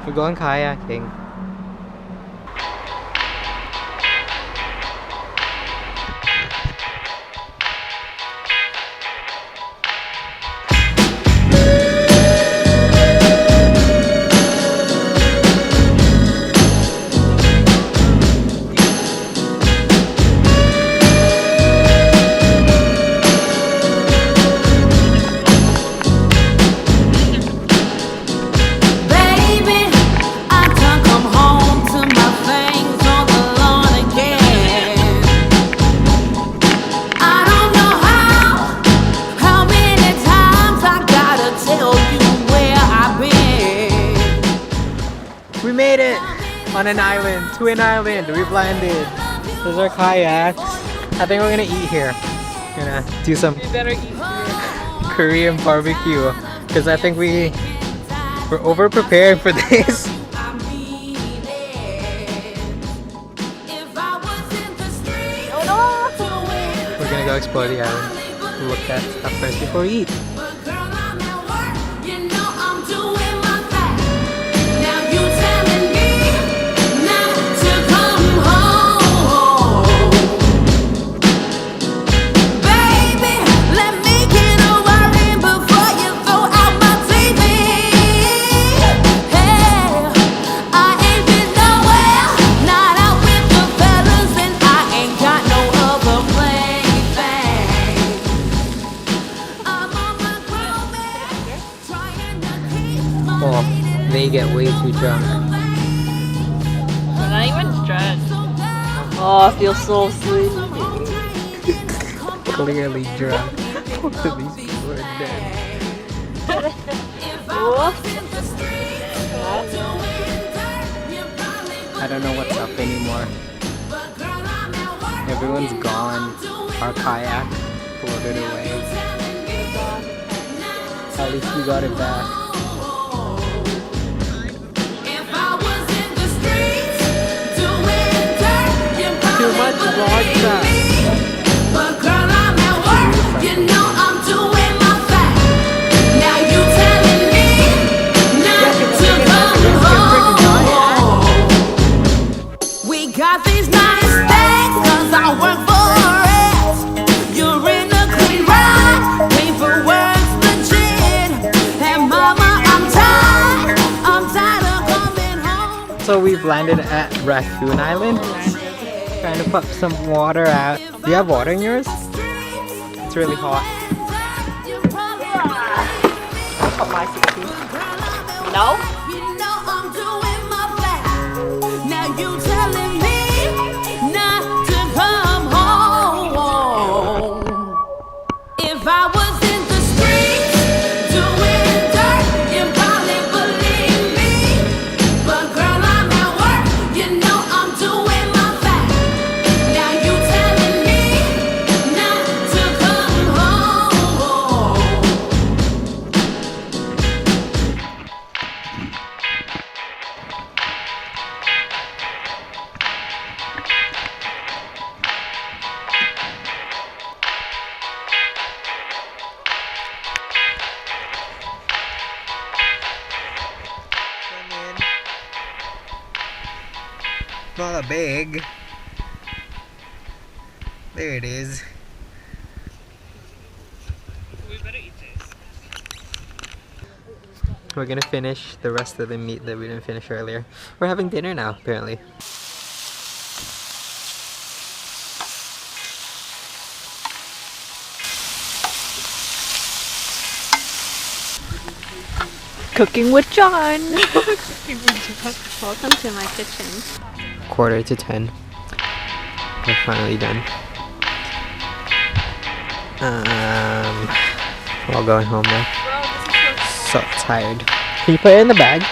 We're going kayaking. We made it on an island, to an island. We've landed. There's our kayaks. I think we're gonna eat here. We're gonna do some Korean barbecue because I think we're over prepared for this. We're gonna go explore the island. Look at stuff first before we eat. Oh, they get way too drunk. We're not even drunk. Oh, I feel so sweet. Clearly drunk. Most of these people are dead. I don't know what's up anymore. Everyone's gone. Our kayak floated away. At least we got it back. Too much vodka. But girl, I'm at work. You know I'm doing my thing. Now you telling me not to come home. We got these nice things 'cause I work for it. You're in a clean ride. Paperwork's legit. And mama, I'm tired of coming home. So we've landed at Raccoon Island. Trying to pump some water out. Do you have water in yours? It's really hot. I'll put my 60. No? You know I'm doing my best. Now you telling me not to come home. If I was in the streets doing dirt, you probably believe me. But girl, I'm at work. You know I'm doing my best. Now you telling me not to come home. Not a big. There it is. We better eat this. We're gonna finish the rest of the meat that we didn't finish earlier. We're having dinner now, apparently. Cooking with John. Welcome to my kitchen. 9:45. We're finally done. We're all going home now. So tired. Can you put it in the bag?